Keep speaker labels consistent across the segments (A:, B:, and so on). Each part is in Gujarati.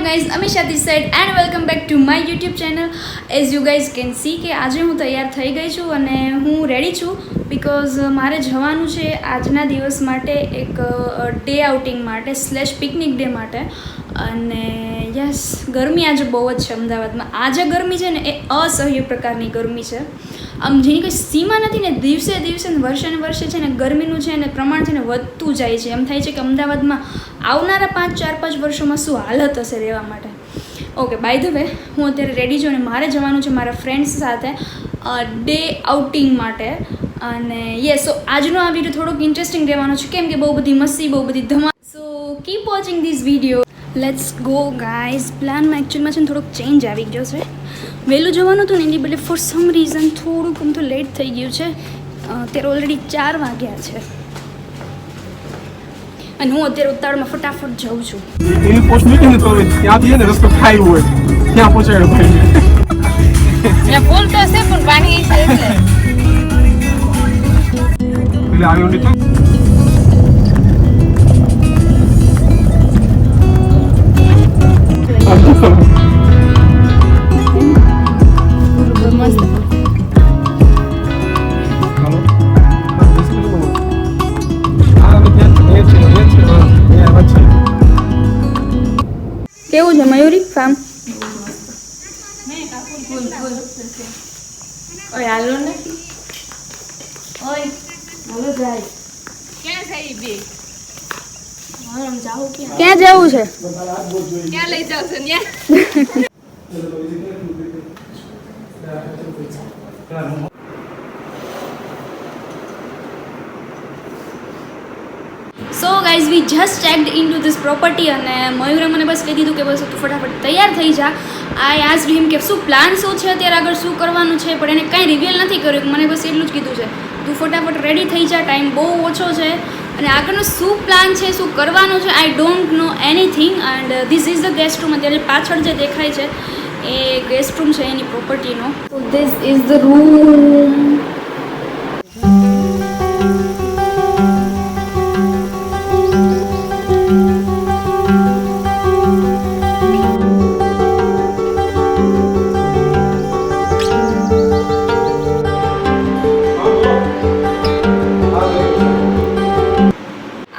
A: guys, Amisha this side and welcome back to my YouTube channel. As you guys can see કે આજે હું તૈયાર થઈ ગઈ છું અને હું રેડી છું બીકોઝ મારે જવાનું છે આજના દિવસ માટે એક ડે આઉટિંગ માટે / પિકનિક ડે માટે. અને યસ, ગરમી આજે બહુ જ છે અમદાવાદમાં. આજે ગરમી છે ને એ અસહ્ય પ્રકારની ગરમી છે. આમ જેની કોઈ સીમા નથી ને, દિવસે દિવસે ને વર્ષે છે ને ગરમીનું છે ને પ્રમાણ છે ને વધતું જાય છે. એમ થાય છે કે અમદાવાદમાં આવનારા 4-5 વર્ષોમાં શું હાલત હશે રહેવા માટે. ઓકે, બાય ધ વે હું અત્યારે રેડી છું અને મારે જવાનું છે મારા ફ્રેન્ડ્સ સાથે ડે આઉટિંગ માટે. અને યસ, સો આજનો આ વિડીયો થોડોક ઇન્ટરેસ્ટિંગ રહેવાનો છે કેમ કે બહુ બધી મસ્તી, બહુ બધી ધમાલ. સો keep watching this video. Let's go guys. પ્લાનમાં એકચ્યુઅલમાં છે ને થોડોક ચેન્જ આવી ગયો છે. વહેલું જવાનું હતું ને એની બદલે ફોર સમ રીઝન થોડુંક આમ તો લેટ થઈ ગયું છે. અત્યારે ઓલરેડી 4 વાગ્યા છે અને હું અત્યારે ઉતાવળમાં ફટાફટ જાઉં છું.
B: એની પોસ્ટ મૂકી ને તો ત્યાંથી એને રસ્તો ખાઈ હોય ત્યાં પહોંચાડ્યો ભાઈ.
C: પુલ તો છે પણ પાણી છે એટલે
B: આવ્યો નહીં તો
A: કેવું છે મયુરી ફાર્મ?
C: ઓય હાલો ને, ઓય હાલો જાય. ક્યાં થઈ બે? હાલો જાવું ક્યાં?
A: ક્યાં જવું છે?
C: ક્યાં લઈ જાવ છો ન્યા?
A: So guys, we just checked in two this property અને મયુરે મને બસ કહી દીધું કે બસ તું ફટાફટ તૈયાર થઈ જા. આઈ આસ્ક્ડ હિમ કે શું પ્લાન શું છે અત્યારે આગળ શું કરવાનું છે, પણ એને કાંઈ રિવીલ નથી કર્યું. મને બસ એટલું જ કીધું છે તું ફટાફટ રેડી થઈ જા, ટાઈમ બહુ ઓછો છે અને આગળનો શું પ્લાન છે, શું કરવાનું છે, I don't know anything. And this is the guest room. અત્યારે પાછળ જે દેખાય છે એ ગેસ્ટ રૂમ છે એની પ્રોપર્ટીનો. તો this is the room.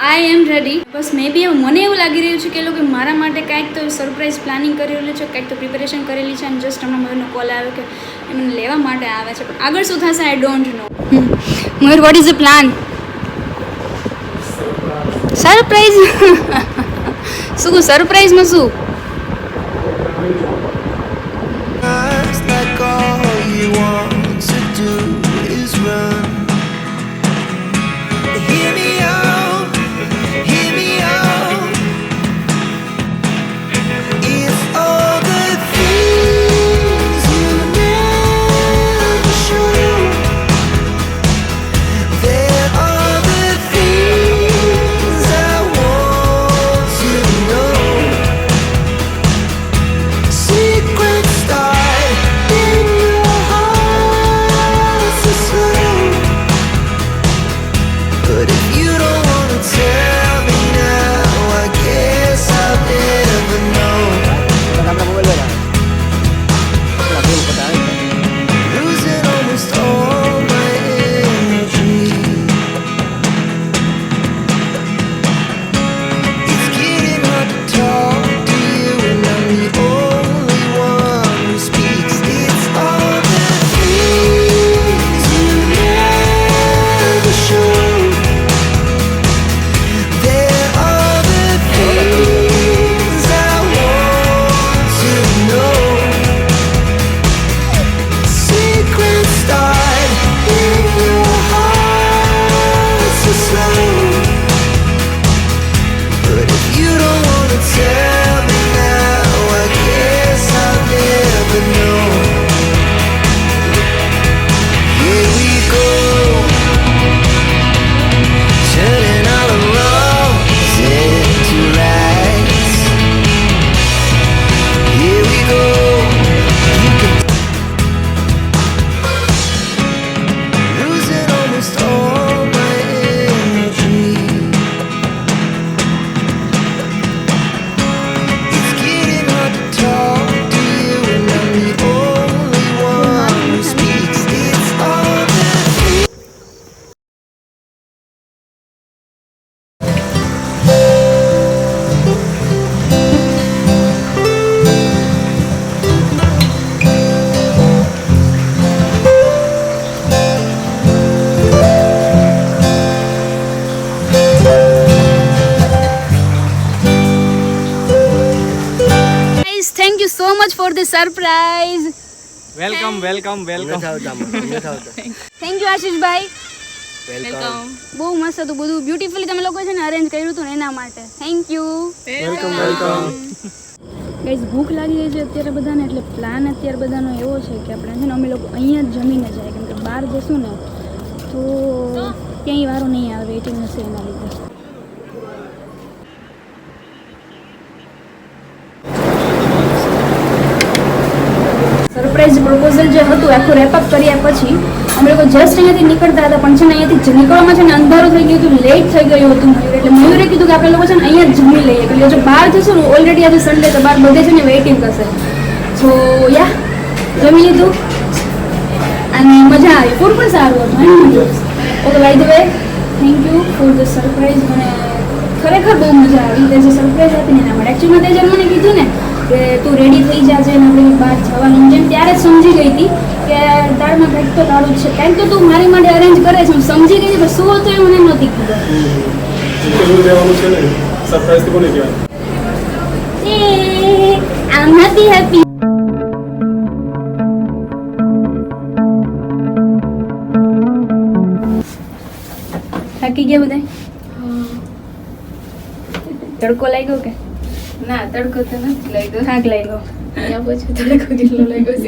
A: I am ready. બસ મે બી મને એવું લાગી રહ્યું છે કે એ લોકો મારા માટે કાંઈક તો સરપ્રાઈઝ પ્લાનિંગ કરેલું છે, કાંઈક તો પ્રિપેરેશન કરેલી છે. અને જસ્ટ હમણાં મયુરનો કોલ આવ્યો કે એ મને લેવા માટે આવે છે, પણ આગળ શું થશે I don't know. Mayur, what is the plan? Surprise? શું સરપ્રાઈઝમાં શું?
D: Like all you want to do is run. Hear me out, hear me out. If all the things you never show, there are the things I want to know. So
A: so much for the surprise.
B: Welcome welcome welcome.
A: Thank you Ashishbhai.
C: Welcome.
A: બહુ મસ્ત હતું બધું, બ્યુટીફુલી તમે લોકો છે ને અરેન્જ કર્યું હતું ને એના માટે thank you.
B: Welcome welcome.
A: Guys ભૂખ લાગી ગઈ છે અત્યારે બધાને, એટલે પ્લાન અત્યારે બધાનો એવો છે કે આપણે છે ને અમે લોકો અહીંયા જ જમીને જાય, કેમ કે બહાર જશું ને તો ક્યાંય વારો નહીં આવે, વેઇટિંગ હશે એના લીધે. સરપ્રાઈઝ પ્રપોઝલ જે હતું આખું રેપઅપ કર્યા પછી અમે લોકો જસ્ટ અહીંયાથી નીકળતા હતા, પણ છે ને અહીંયાથી નીકળવામાં છે ને અંધારું થઈ ગયું હતું, લેટ થઈ ગયું હતું મયુર, એટલે મયુરે કીધું કે આપણે લોકો છે ને અહીંયા જ જમી લઈએ, એટલે જો બહાર જશું ને ઓલરેડી આજે સન્ડે તો બહાર બધે છે ને વેઇટિંગ કરશે. સો યા જમી લીધું અને મજા આવી, ફૂડ પણ સારું હતું. Okay bye the way thank you for the surprise. મને ખરેખર બહુ મજા આવી તે જે સરપ્રાઈઝ હતી ને એના માટે. એકચ્યુઅલમાં તે જ્યારે મને કીધું ને કે તું રેડી થઈ જાજે ને આપણે બહાર જવાનું જેમ, ત્યારે જ સમજી ગઈ હતી કે તારમાં કંઈક તો તારું જ છે, કંઈક તો તું મારી માટે અરેન્જ કરે છે. હું સમજી ગઈ પણ શું હતું એ મને નહોતી ખબર.
B: સરપ્રાઈઝ તો કોને કહેવાય?
A: આમ હેપી હેપી. થાકી ગયા બધા? તડકો લાગ્યો કે
C: ના તડકો તો નથી લાગ્યો.
A: થાક લાગ્યો?
C: અહીંયા પછી તડકો કેટલો લાગ્યો છે.